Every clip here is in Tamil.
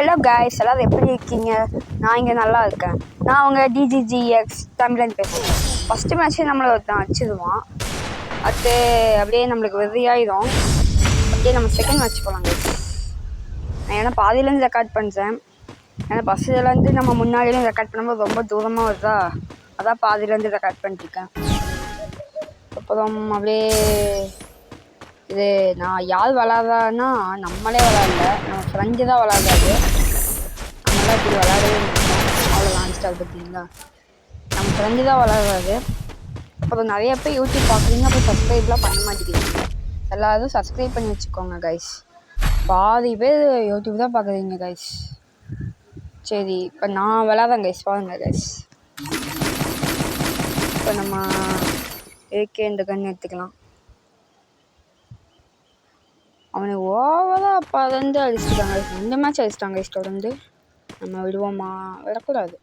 ஹலோ காய்ஸ், எல்லாரும் எப்படி இருக்கீங்க? நான் இங்கே நல்லா இருக்கேன். நான் அவங்க டிஜிஜிஎக்ஸ் தமிழன் பேசுகிறேன். ஃபஸ்ட்டு மேட்ச்சே நம்மளை ஒருத்தன் அடிச்சிடுவான். அது அப்படியே நம்மளுக்கு வெறியாயிடும். அப்படியே நம்ம செகண்ட் மேட்ச் போகலாம் கைஸ். நான் ஏன்னா பாதியிலேருந்து ரெக்கார்ட் பண்ணுறேன். ஏன்னா பஸ்ஸுலேருந்து நம்ம முன்னாடியிலேருந்து ரெக்கார்ட் பண்ணும்போது ரொம்ப தூரமாக வருதா, அதான் பாதியிலேருந்து ரெக்கார்ட் பண்ணிட்டுருக்கேன். அப்புறம் அப்படியே இது நான் யார் விளாட்றான்னா நம்மளே விளாட்ல, நம்ம ஃப்ரெண்டு தான் விளாட்றாரு. நம்மளாம் இப்படி விளாடவே முடியும். அவ்வளோ லான்ஸ்டார் பார்த்தீங்களா, நம்ம ஃப்ரெண்டு தான் விளாட்றாரு. அப்புறம் நிறைய பேர் யூடியூப் பார்க்குறீங்க, அப்புறம் சப்ஸ்கிரைப்லாம் பண்ண மாட்டேங்கிறீங்க. எல்லோரும் சப்ஸ்கிரைப் பண்ணி வச்சுக்கோங்க கைஸ். பாதி பேர் யூடியூப் தான் பார்க்குறீங்க கைஸ். சரி, இப்போ நான் விளாட்றேன் கைஸ், பாருங்க கைஸ். இப்போ நம்ம ஏகே இந்த கன்று எடுத்துக்கலாம். அவனுக்கு ஓவராக அப்போ வந்து அடிச்சுட்டாங்க. 2 மேட்ச் அடிச்சிட்டாங்க கைஸ் தொடர்ந்து. நம்ம விடுவோமா? விடக்கூடாது.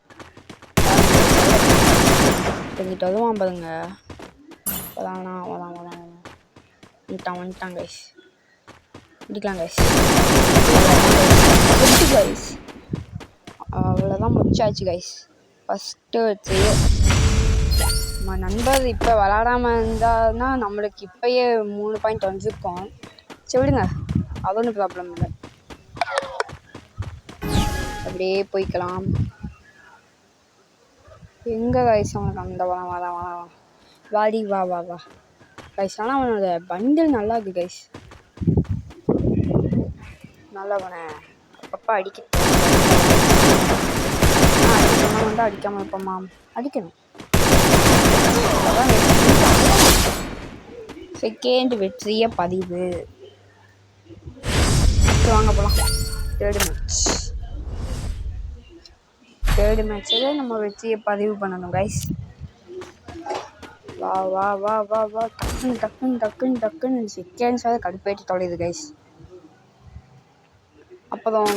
எங்கிட்ட வருவான் பாருங்க. வந்துட்டான் கைஸ். முடிக்கலாம் கைஸ். கைஸ் அவ்வளோதான், முடிச்சாச்சு கைஸ். ஃபஸ்ட்டு வச்சு நம்ம நண்பர் இப்போ விளாடாமல் இருந்தாருன்னா நம்மளுக்கு இப்போயே 3 பாயிண்ட் வந்துருக்கோம். சரி விடுங்க, அது ஒன்றும் ப்ராப்ளம் இல்லை. அப்படியே போய்க்கலாம். எங்கே கைஸ் அவனுக்கு அந்த வா வாடி வா கைஸ். ஆனால் அவனோட பண்டில் நல்லா இருக்குது கைஸ். நல்லவனை அப்பப்போ அடிக்கணும் வந்து அடிக்காமல் இருப்போமா? அடிக்கணும். செகண்ட் வெற்றியை பதிவு. வாங்க போகலாம். தேர்டு மேட்ச்சில் நம்ம வெற்றியை பதிவு பண்ணணும் கைஸ். வா டக்குன்னு செகண்ட்ஸாக கடுப்பேற்றி தொலையுது கைஸ். அப்புறம்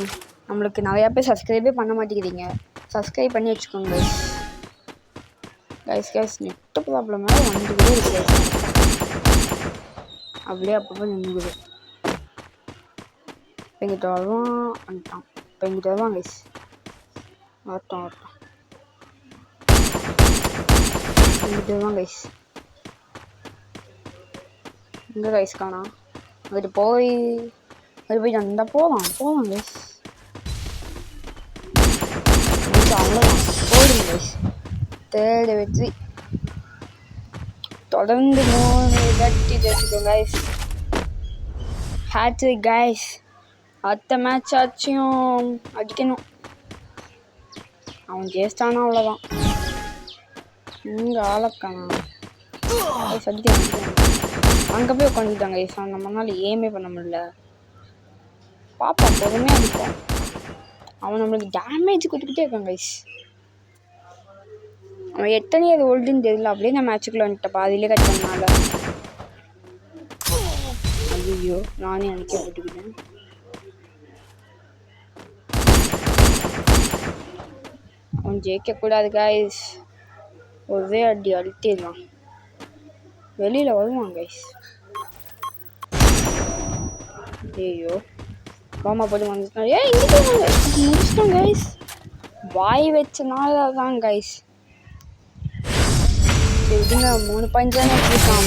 நம்மளுக்கு நிறையா பேர் சப்ஸ்கிரைபே பண்ண மாட்டேங்கிறீங்க. சப்ஸ்கிரைப் பண்ணி வச்சுக்கோங்க கைஸ். நெட்டு ப்ராப்ளமாக வந்துக்கிட்டே இருக்கு. அப்படியே அப்பப்போ நின்றுக்குது. இப்போ எங்கிட்ட வந்துட்டான். இப்போ எங்கிட்ட வருவான் கைஸ். வரட்டும் எங்கிட்ட வருவான் கைஸ். எங்கே கைஸ் காணா? அங்கிட்டு போய் வந்தால் போகலாம் கைஸ். அவ்வளோதான், போடுங்க கைஸ். தேர்டு வெற்றி. தொடர்ந்து 3 வெற்றி தெரிஞ்சுக்கோங்க கைஸ். Hat-trick guys. அடுத்த மேட்ச் ஆச்சும் அடிக்கணும். அவன் ஜெயிச்சிட்டானா அவ்வளோதான். இங்கே ஆளக்கானா அடிக்கிறான். அங்கே போய் உட்காந்துட்டாங்க கைஸ். நம்மளால ஏமே பண்ண முடியல. பார்ப்போம், பொறுமையாக அடிப்போம். அவன் நம்மளுக்கு டேமேஜ் கொடுத்துக்கிட்டே இருக்கான் கைஸ். அவன் எத்தனையாவது ஓல்டுன்னு தெரியல. அப்படியே நான் மேட்சுக்குள்ளே வந்துட்டேன் பாதியிலே கட் பண்ணால. ஐயோ, நானே அடிக்க போட்டுக்கிட்டேன். அவன் ஜெயிக்கக்கூடாது கைஸ். ஒரே அடி அழுத்திடலாம். வெளியில் வருவான் கைஸ். ஐயோ, பாமா போட்டு வந்துட்டான். இங்கே முடிச்சிட்டோம் கைஸ். வாய் வச்சனால தான் கைஸ். விடுங்க, 3 பாயிண்ட் தானே வச்சுருக்கான்.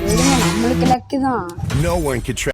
விடுங்க, நம்மளுக்கு லக்கு தான்.